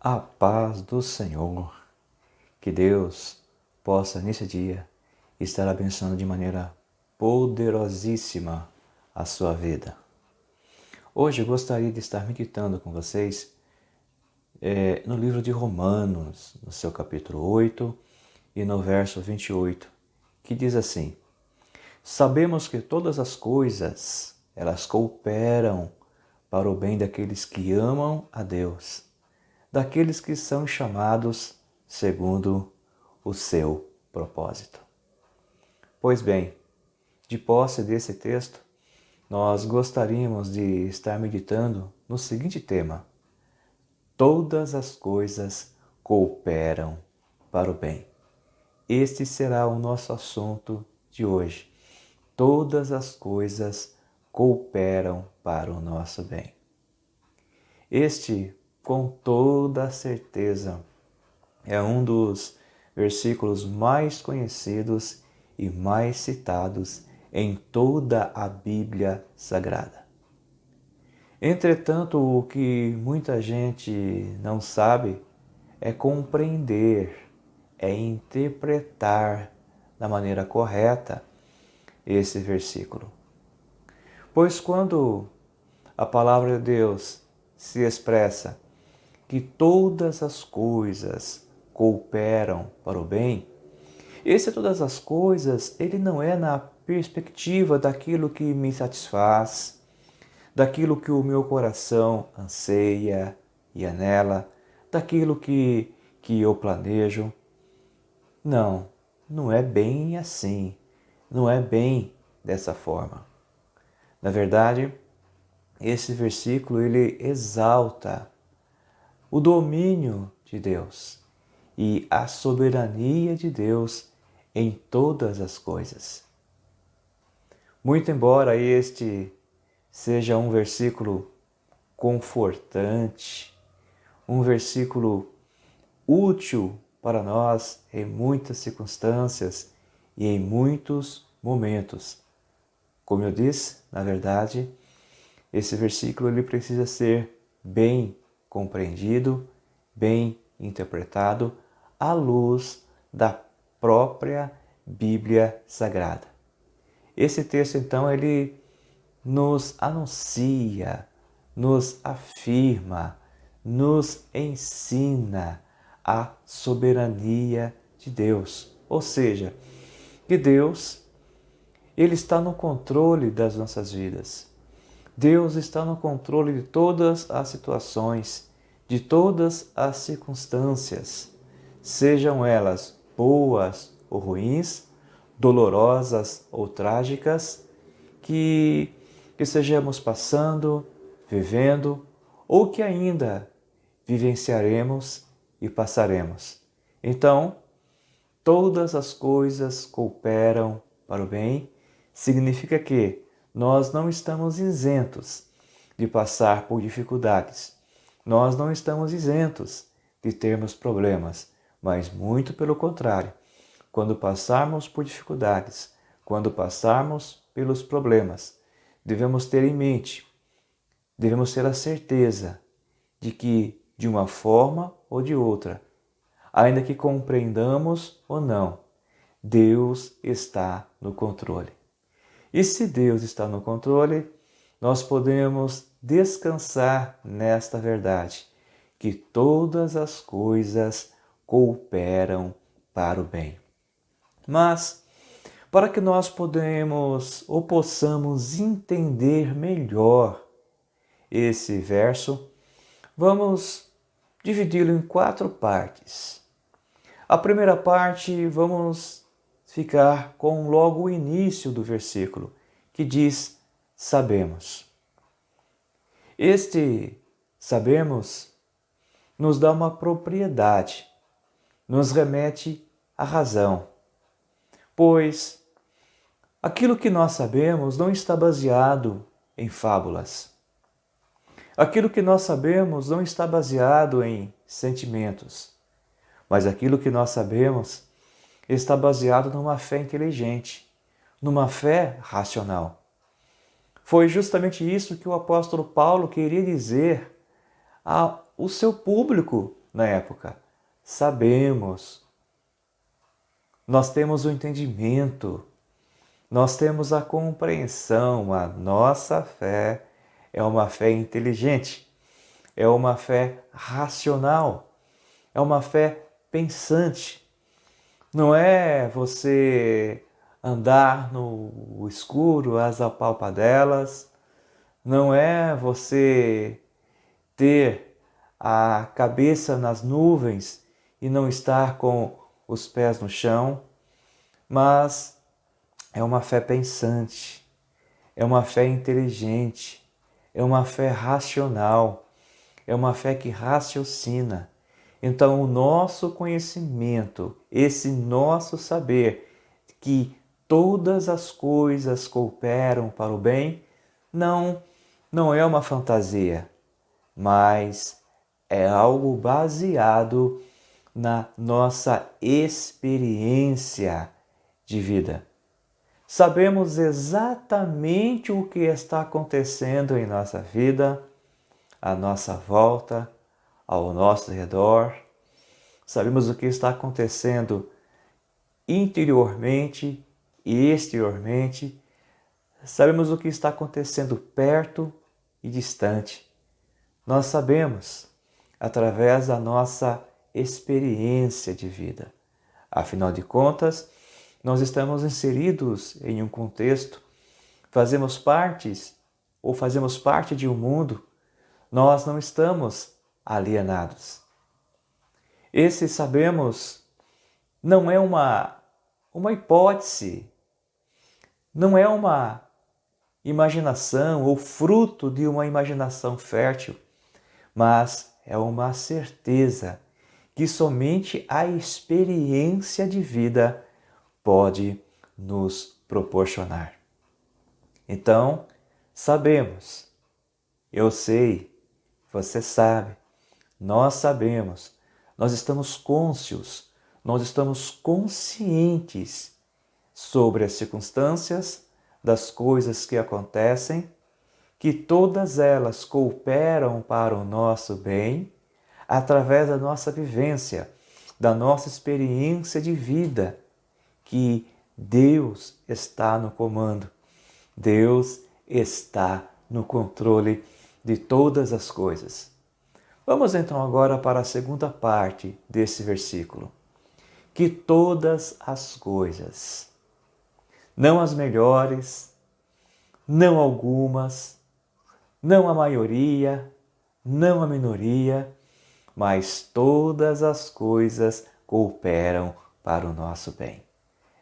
A paz do Senhor, que Deus possa nesse dia estar abençoando de maneira poderosíssima a sua vida. Hoje eu gostaria de estar meditando com vocês no livro de Romanos, no seu capítulo 8 e no verso 28, que diz assim: Sabemos que todas as coisas, elas cooperam para o bem daqueles que amam a Deus, daqueles que são chamados segundo o seu propósito. Pois bem, de posse desse texto, nós gostaríamos de estar meditando no seguinte tema: todas as coisas cooperam para o bem. Este será o nosso assunto de hoje. Todas as coisas cooperam para o nosso bem. Este, com toda certeza, é um dos versículos mais conhecidos e mais citados em toda a Bíblia Sagrada. Entretanto, o que muita gente não sabe é compreender, é interpretar da maneira correta esse versículo. Pois quando a palavra de Deus se expressa que todas as coisas cooperam para o bem, esse todas as coisas, ele não é na perspectiva daquilo que me satisfaz, daquilo que o meu coração anseia e anela, daquilo que eu planejo. Não, não é bem assim, não é bem dessa forma. Na verdade, esse versículo ele exalta o domínio de Deus e a soberania de Deus em todas as coisas. Muito embora este seja um versículo confortante, um versículo útil para nós em muitas circunstâncias e em muitos momentos. Como eu disse, na verdade, esse versículo ele precisa ser bem compreendido, bem interpretado à luz da própria Bíblia Sagrada. Esse texto, então, ele nos anuncia, nos afirma, nos ensina a soberania de Deus. Ou seja, que Deus, ele está no controle das nossas vidas. Deus está no controle de todas as situações, de todas as circunstâncias, sejam elas boas ou ruins, dolorosas ou trágicas, que estejamos passando, vivendo ou que ainda vivenciaremos e passaremos. Então, todas as coisas cooperam para o bem, significa que nós não estamos isentos de passar por dificuldades. Nós não estamos isentos de termos problemas, mas muito pelo contrário. Quando passarmos por dificuldades, quando passarmos pelos problemas, devemos ter em mente, devemos ter a certeza de que, de uma forma ou de outra, ainda que compreendamos ou não, Deus está no controle. E se Deus está no controle, nós podemos descansar nesta verdade, que todas as coisas cooperam para o bem. Mas, para que nós possamos entender melhor esse verso, vamos dividi-lo em 4 partes. A primeira parte, vamos ficar com logo o início do versículo, que diz: sabemos. Este sabemos nos dá uma propriedade, nos remete à razão, pois aquilo que nós sabemos não está baseado em fábulas. Aquilo que nós sabemos não está baseado em sentimentos, mas aquilo que nós sabemos está baseado numa fé inteligente, numa fé racional. Foi justamente isso que o apóstolo Paulo queria dizer ao seu público na época? Sabemos. Nós temos o entendimento, nós temos a compreensão, a nossa fé é uma fé inteligente, é uma fé racional, é uma fé pensante. Não é você andar no escuro às apalpadelas, não é você ter a cabeça nas nuvens e não estar com os pés no chão, mas é uma fé pensante, é uma fé inteligente, é uma fé racional, é uma fé que raciocina. Então, o nosso conhecimento, esse nosso saber que todas as coisas cooperam para o bem, não é uma fantasia, mas é algo baseado na nossa experiência de vida. Sabemos exatamente o que está acontecendo em nossa vida, à nossa volta, ao nosso redor. Sabemos o que está acontecendo interiormente e exteriormente. Sabemos o que está acontecendo perto e distante. Nós sabemos através da nossa experiência de vida. Afinal de contas, nós estamos inseridos em um contexto, fazemos parte de um mundo, nós não estamos alienados. Esse sabemos não é uma hipótese, não é uma imaginação ou fruto de uma imaginação fértil, mas é uma certeza que somente a experiência de vida pode nos proporcionar. Então, sabemos, eu sei, você sabe, nós sabemos, nós estamos cônscios, nós estamos conscientes sobre as circunstâncias das coisas que acontecem, que todas elas cooperam para o nosso bem, através da nossa vivência, da nossa experiência de vida, que Deus está no comando, Deus está no controle de todas as coisas. Vamos então agora para a segunda parte desse versículo. Que todas as coisas, não as melhores, não algumas, não a maioria, não a minoria, mas todas as coisas cooperam para o nosso bem.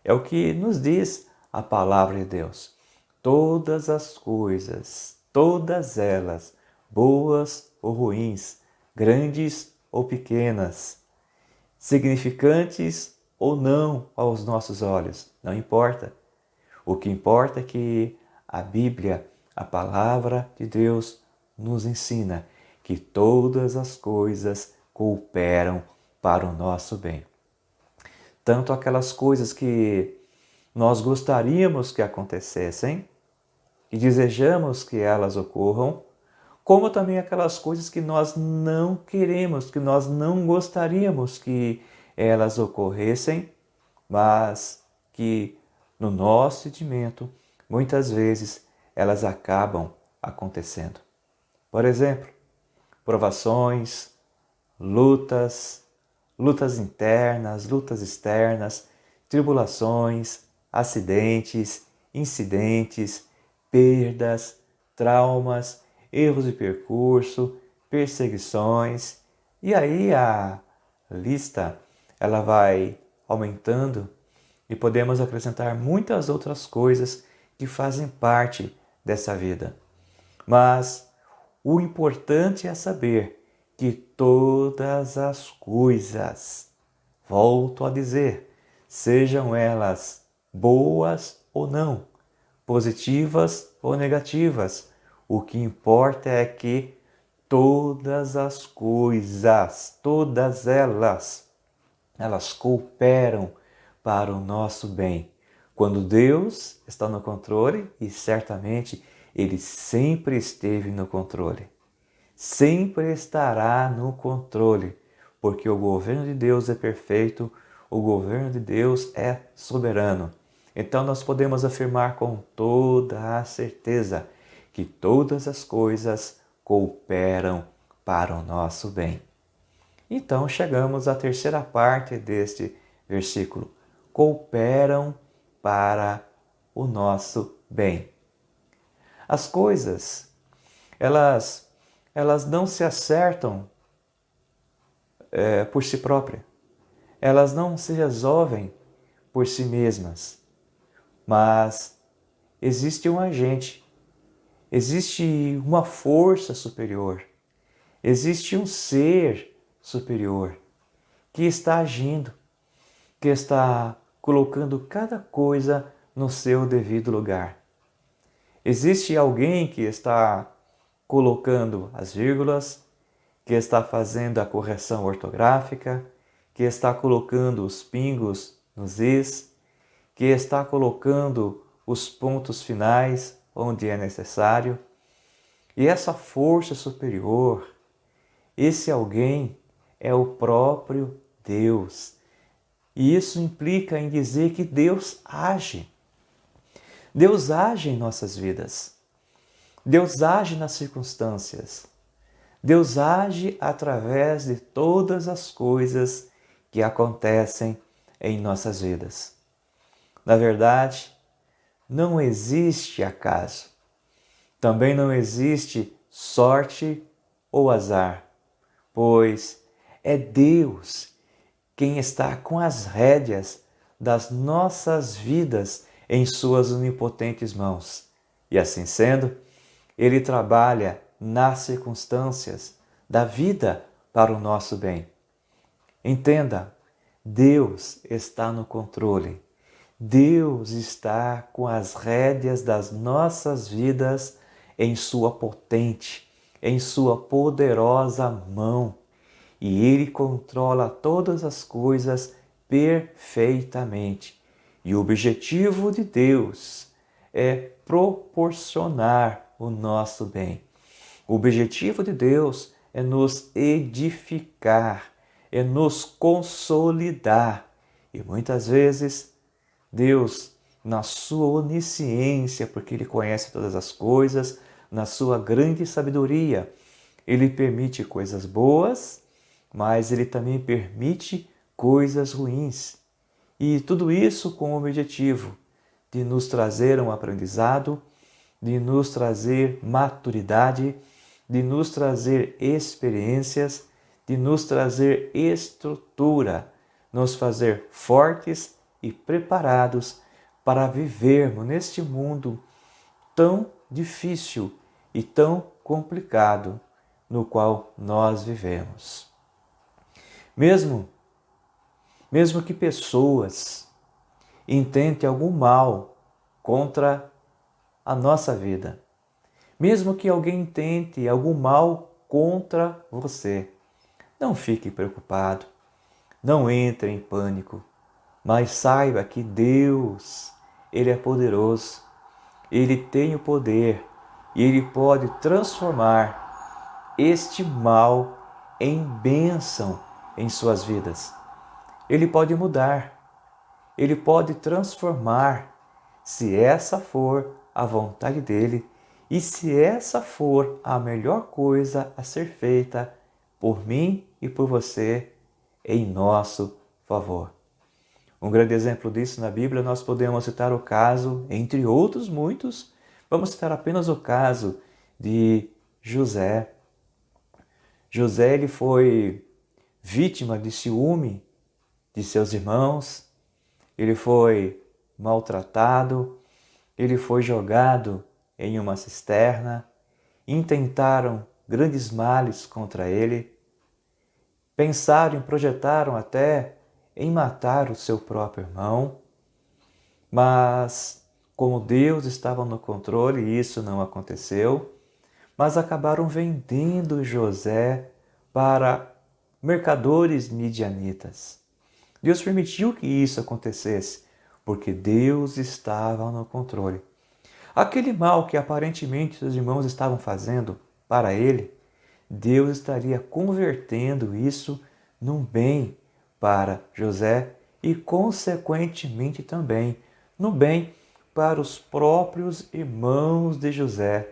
É o que nos diz a palavra de Deus. Todas as coisas, todas elas, boas ou ruins, grandes ou pequenas, significantes ou não aos nossos olhos, não importa. O que importa é que a Bíblia, a palavra de Deus, nos ensina que todas as coisas cooperam para o nosso bem. Tanto aquelas coisas que nós gostaríamos que acontecessem e desejamos que elas ocorram, como também aquelas coisas que nós não queremos, que nós não gostaríamos que elas ocorressem, mas que no nosso sentimento, muitas vezes, elas acabam acontecendo. Por exemplo, provações, lutas internas, lutas externas, tribulações, acidentes, incidentes, perdas, traumas, erros de percurso, perseguições. E aí a lista ela vai aumentando e podemos acrescentar muitas outras coisas que fazem parte dessa vida. Mas o importante é saber que todas as coisas, volto a dizer, sejam elas boas ou não, positivas ou negativas, o que importa é que todas as coisas, todas elas cooperam para o nosso bem. Quando Deus está no controle, e certamente Ele sempre esteve no controle, sempre estará no controle, porque o governo de Deus é perfeito, o governo de Deus é soberano. Então nós podemos afirmar com toda a certeza que todas as coisas cooperam para o nosso bem. Então chegamos à terceira parte deste versículo. Cooperam para o nosso bem. As coisas, elas não se acertam por si próprias. Elas não se resolvem por si mesmas. Mas existe um agente, existe uma força superior, existe um ser superior que está agindo, que está colocando cada coisa no seu devido lugar. Existe alguém que está colocando as vírgulas, que está fazendo a correção ortográfica, que está colocando os pingos nos is, que está colocando os pontos finais onde é necessário. E essa força superior, esse alguém, é o próprio Deus. E isso implica em dizer que Deus age. Deus age em nossas vidas. Deus age nas circunstâncias. Deus age através de todas as coisas que acontecem em nossas vidas. Na verdade, não existe acaso. Também não existe sorte ou azar, pois é Deus quem está com as rédeas das nossas vidas em suas onipotentes mãos. E assim sendo, Ele trabalha nas circunstâncias da vida para o nosso bem. Entenda, Deus está no controle. Deus está com as rédeas das nossas vidas em sua potente, em sua poderosa mão. E Ele controla todas as coisas perfeitamente. E o objetivo de Deus é proporcionar o nosso bem. O objetivo de Deus é nos edificar, é nos consolidar. E muitas vezes Deus, na sua onisciência, porque Ele conhece todas as coisas, na sua grande sabedoria, Ele permite coisas boas, mas Ele também permite coisas ruins. E tudo isso com o objetivo de nos trazer um aprendizado, de nos trazer maturidade, de nos trazer experiências, de nos trazer estrutura, nos fazer fortes e preparados para vivermos neste mundo tão difícil e tão complicado no qual nós vivemos. Mesmo que pessoas intentem algum mal contra a nossa vida, mesmo que alguém tente algum mal contra você, não fique preocupado, não entre em pânico, mas saiba que Deus, Ele é poderoso, Ele tem o poder e Ele pode transformar este mal em bênção em suas vidas. Ele pode mudar, Ele pode transformar, se essa for a vontade dEle e se essa for a melhor coisa a ser feita por mim e por você em nosso favor. Um grande exemplo disso na Bíblia, nós podemos citar o caso, entre outros muitos, vamos citar apenas o caso de José. José, ele foi vítima de ciúme de seus irmãos, ele foi maltratado, ele foi jogado em uma cisterna, intentaram grandes males contra ele, pensaram e projetaram até em matar o seu próprio irmão, mas como Deus estava no controle, isso não aconteceu, mas acabaram vendendo José para mercadores midianitas. Deus permitiu que isso acontecesse, porque Deus estava no controle. Aquele mal que aparentemente seus irmãos estavam fazendo para ele, Deus estaria convertendo isso num bem para José e, consequentemente, também no bem para os próprios irmãos de José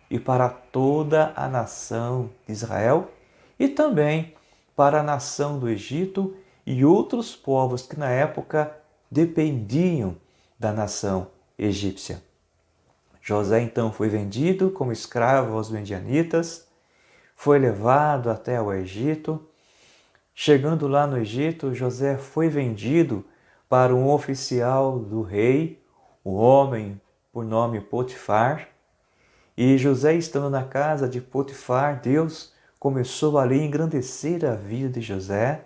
e para toda a nação de Israel e também para a nação do Egito e outros povos que na época dependiam da nação egípcia. José então foi vendido como escravo aos medianitas, foi levado até o Egito. Chegando lá no Egito, José foi vendido para um oficial do rei, um homem por nome Potifar. E José, estando na casa de Potifar, Deus começou ali a engrandecer a vida de José.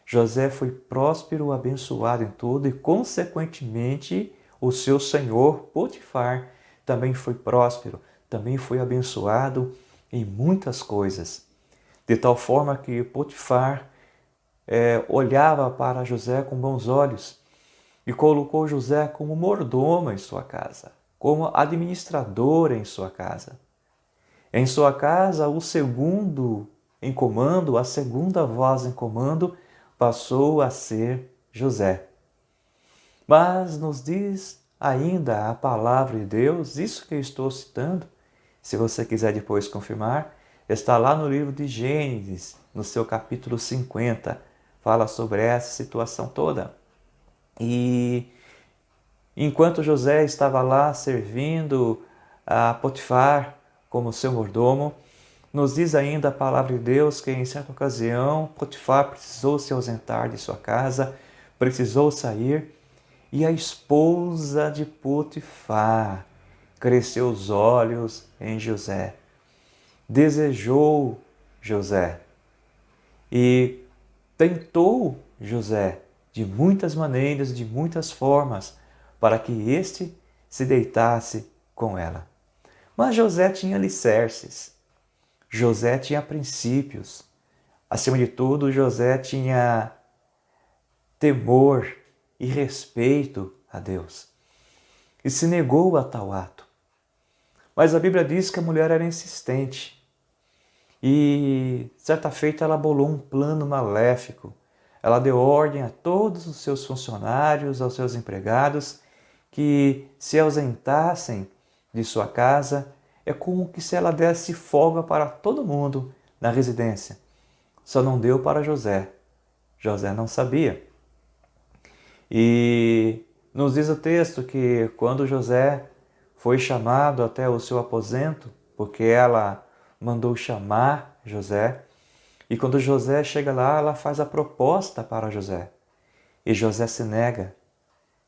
José foi próspero, abençoado em tudo e, consequentemente, o seu senhor Potifar também foi próspero, também foi abençoado em muitas coisas. De tal forma que Potifar olhava para José com bons olhos e colocou José como mordomo em sua casa, como administrador em sua casa. Em sua casa, o segundo em comando, a segunda voz em comando, passou a ser José. Mas nos diz ainda a palavra de Deus, isso que eu estou citando, se você quiser depois confirmar, está lá no livro de Gênesis, no seu capítulo 50, fala sobre essa situação toda. E enquanto José estava lá servindo a Potifar como seu mordomo, nos diz ainda a palavra de Deus que em certa ocasião Potifar precisou se ausentar de sua casa, precisou sair, e a esposa de Potifar cresceu os olhos em José, desejou José e tentou José de muitas maneiras, de muitas formas, para que este se deitasse com ela. Mas José tinha alicerces, José tinha princípios, acima de tudo, José tinha temor e respeito a Deus e se negou a tal ato. Mas a Bíblia diz que a mulher era insistente e, certa feita, ela bolou um plano maléfico. Ela deu ordem a todos os seus funcionários, aos seus empregados, que se ausentassem de sua casa. É como que se ela desse folga para todo mundo na residência. Só não deu para José. José não sabia. E nos diz o texto que quando José foi chamado até o seu aposento, porque ela mandou chamar José, e quando José chega lá, ela faz a proposta para José. E José se nega.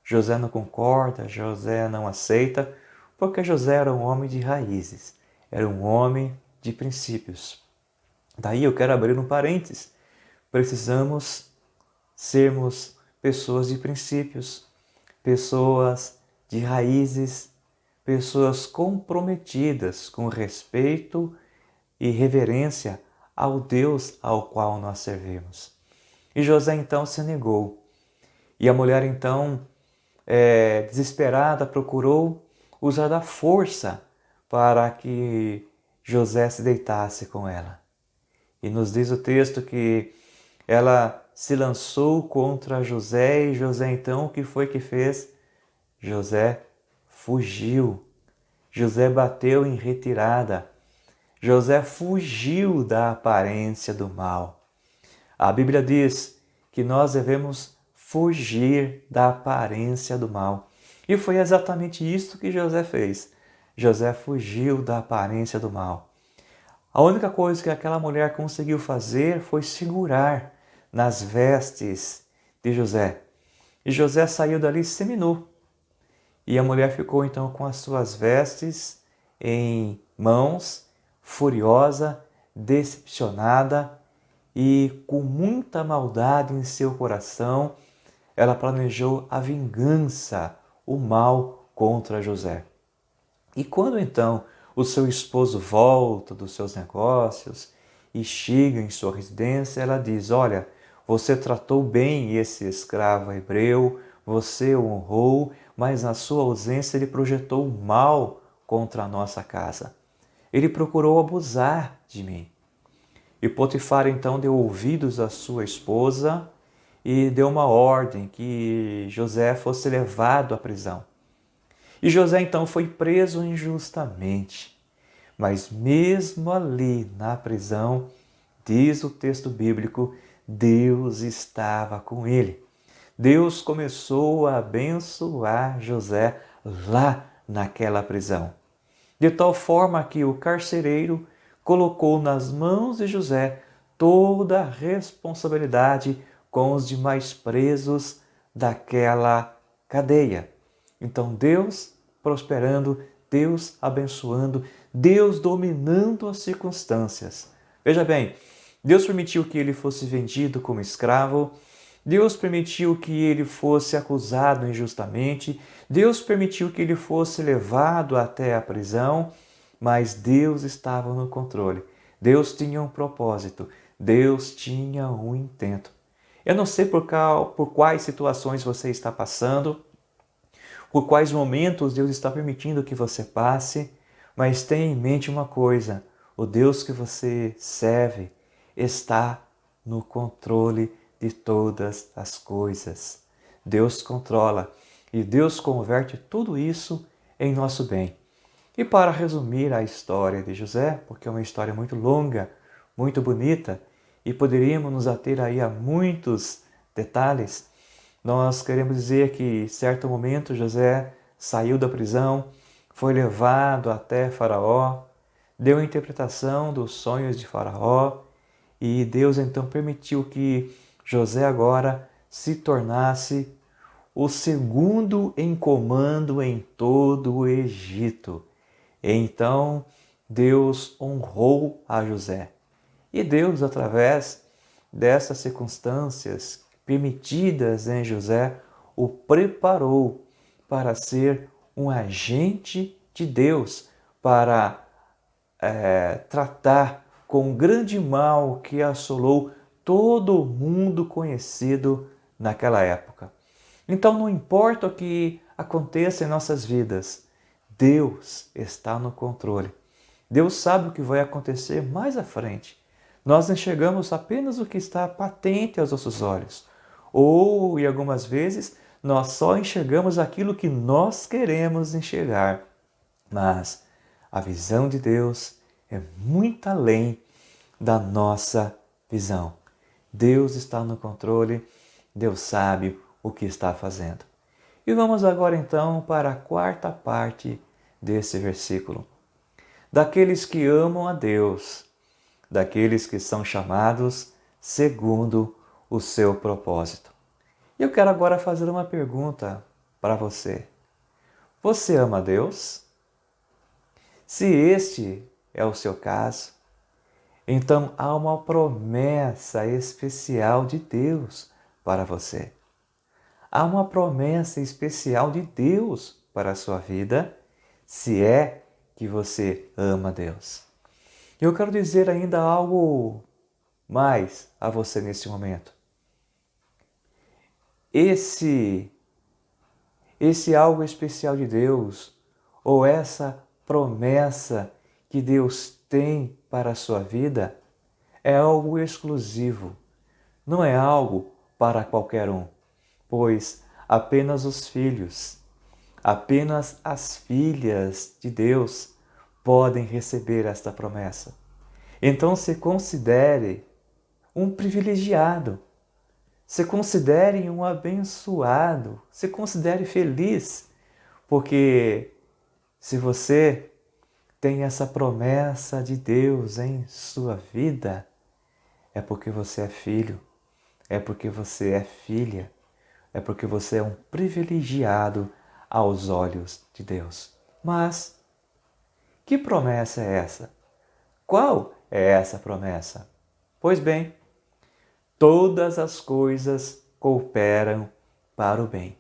José não concorda, José não aceita, porque José era um homem de raízes, era um homem de princípios. Daí eu quero abrir um parênteses. Precisamos sermos pessoas de princípios, pessoas de raízes, pessoas comprometidas com respeito e reverência ao Deus ao qual nós servimos. E José então se negou. E a mulher então, desesperada, procurou usar da força para que José se deitasse com ela. E nos diz o texto que ela se lançou contra José e José então o que foi que fez? José fugiu. José bateu em retirada. José fugiu da aparência do mal. A Bíblia diz que nós devemos fugir da aparência do mal. E foi exatamente isso que José fez. José fugiu da aparência do mal. A única coisa que aquela mulher conseguiu fazer foi segurar nas vestes de José. E José saiu dali seminu. E a mulher ficou então com as suas vestes em mãos, furiosa, decepcionada e com muita maldade em seu coração. Ela planejou a vingança, o mal contra José. E quando então o seu esposo volta dos seus negócios e chega em sua residência, ela diz: olha, você tratou bem esse escravo hebreu, você o honrou, mas na sua ausência ele projetou o mal contra a nossa casa. Ele procurou abusar de mim. E Potifar então deu ouvidos à sua esposa e deu uma ordem que José fosse levado à prisão. E José então foi preso injustamente. Mas mesmo ali na prisão, diz o texto bíblico, Deus estava com ele. Deus começou a abençoar José lá naquela prisão. De tal forma que o carcereiro colocou nas mãos de José toda a responsabilidade com os demais presos daquela cadeia. Então Deus prosperando, Deus abençoando, Deus dominando as circunstâncias. Veja bem, Deus permitiu que ele fosse vendido como escravo, Deus permitiu que ele fosse acusado injustamente, Deus permitiu que ele fosse levado até a prisão, mas Deus estava no controle. Deus tinha um propósito, Deus tinha um intento. Eu não sei por quais situações você está passando, por quais momentos Deus está permitindo que você passe, mas tenha em mente uma coisa: o Deus que você serve está no controle de todas as coisas. Deus controla e Deus converte tudo isso em nosso bem. E para resumir a história de José, porque é uma história muito longa, muito bonita, e poderíamos nos ater aí a muitos detalhes, nós queremos dizer que, em certo momento, José saiu da prisão, foi levado até Faraó, deu a interpretação dos sonhos de Faraó, e Deus então permitiu que José agora se tornasse o segundo em comando em todo o Egito. Então Deus honrou a José. E Deus, através dessas circunstâncias permitidas em José, o preparou para ser um agente de Deus, para tratar com o grande mal que assolou todo o mundo conhecido naquela época. Então não importa o que aconteça em nossas vidas, Deus está no controle. Deus sabe o que vai acontecer mais à frente. Nós enxergamos apenas o que está patente aos nossos olhos. Ou, em algumas vezes, nós só enxergamos aquilo que nós queremos enxergar. Mas a visão de Deus é muito além da nossa visão. Deus está no controle, Deus sabe o que está fazendo. E vamos agora então para a quarta parte desse versículo. Daqueles que amam a Deus, daqueles que são chamados segundo o seu propósito. Eu quero agora fazer uma pergunta para você. Você ama a Deus? Se este é o seu caso, então há uma promessa especial de Deus para você. Há uma promessa especial de Deus para a sua vida, se é que você ama Deus. Eu quero dizer ainda algo mais a você neste momento. Esse algo especial de Deus, ou essa promessa que Deus tem para a sua vida, é algo exclusivo. Não é algo para qualquer um, pois apenas os filhos, apenas as filhas de Deus podem receber esta promessa. Então se considere um privilegiado, se considere um abençoado, se considere feliz, porque se você tem essa promessa de Deus em sua vida, é porque você é filho, é porque você é filha, é porque você é um privilegiado aos olhos de Deus. Mas que promessa é essa? Qual é essa promessa? Pois bem, todas as coisas cooperam para o bem.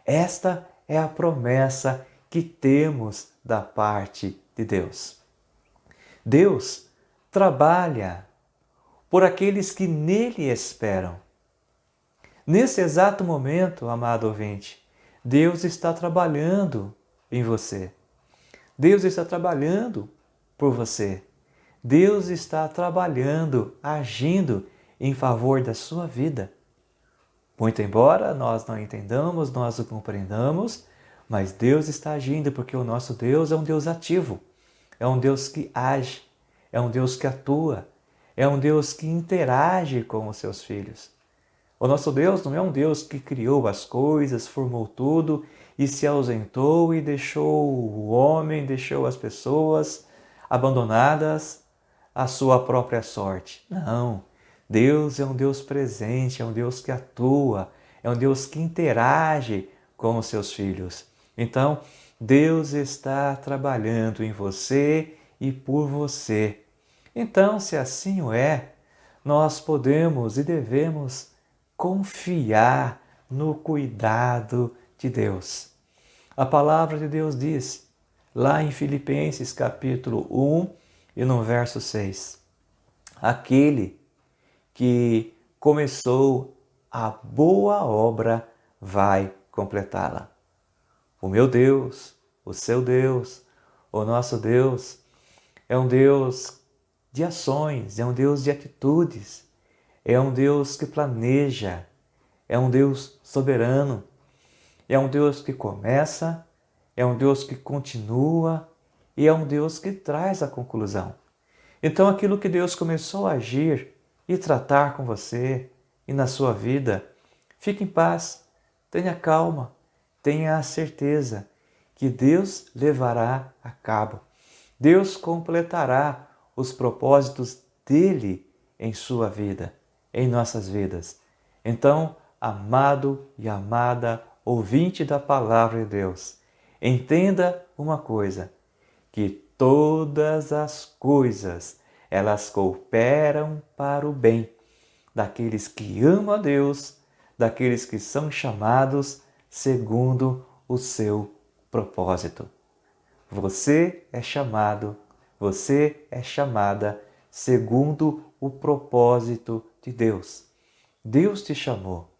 Esta é a promessa que temos da parte de Deus. Deus trabalha por aqueles que nele esperam. Nesse exato momento, amado ouvinte, Deus está trabalhando em você. Deus está trabalhando por você. Deus está trabalhando, agindo em favor da sua vida. Muito embora nós não entendamos, nós o compreendamos, mas Deus está agindo porque o nosso Deus é um Deus ativo, é um Deus que age, é um Deus que atua, é um Deus que interage com os seus filhos. O nosso Deus não é um Deus que criou as coisas, formou tudo e se ausentou e deixou o homem, deixou as pessoas abandonadas à sua própria sorte. Não. Deus é um Deus presente, é um Deus que atua, é um Deus que interage com os seus filhos. Então, Deus está trabalhando em você e por você. Então, se assim o é, nós podemos e devemos confiar no cuidado de Deus. A palavra de Deus diz, lá em Filipenses capítulo 1 e no verso 6, aquele que começou a boa obra vai completá-la. O meu Deus, o seu Deus, o nosso Deus é um Deus de ações, é um Deus de atitudes, é um Deus que planeja, é um Deus soberano, é um Deus que começa, é um Deus que continua e é um Deus que traz a conclusão. Então aquilo que Deus começou a agir e tratar com você e na sua vida, fique em paz, tenha calma, tenha a certeza que Deus levará a cabo. Deus completará os propósitos dele em sua vida, em nossas vidas. Então, amado e amada ouvinte da palavra de Deus, entenda uma coisa, que todas as coisas, elas cooperam para o bem daqueles que amam a Deus, daqueles que são chamados segundo o seu propósito. Você é chamado, você é chamada segundo o propósito de Deus. Deus te chamou,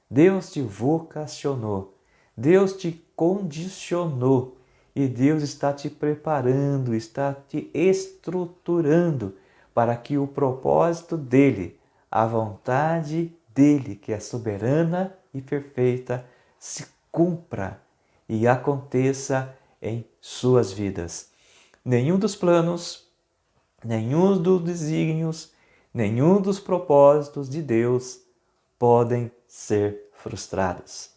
Deus te vocacionou, Deus te condicionou e Deus está te preparando, está te estruturando para que o propósito dele, a vontade dele, que é soberana e perfeita, se cumpra e aconteça em suas vidas. Nenhum dos planos, nenhum dos desígnios, nenhum dos propósitos de Deus podem ser frustrados.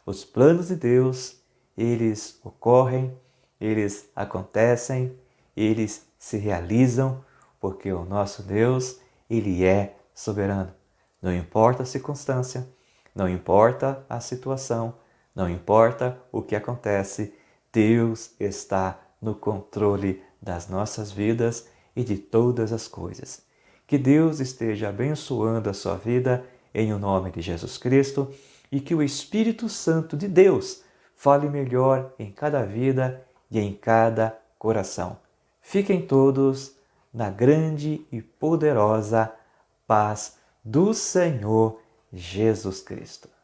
Os planos de Deus, eles ocorrem, eles acontecem, eles se realizam, porque o nosso Deus, ele é soberano. Não importa a circunstância, não importa a situação, não importa o que acontece, Deus está no controle das nossas vidas e de todas as coisas. Que Deus esteja abençoando a sua vida em o nome de Jesus Cristo e que o Espírito Santo de Deus fale melhor em cada vida e em cada coração. Fiquem todos na grande e poderosa paz do Senhor Jesus Cristo.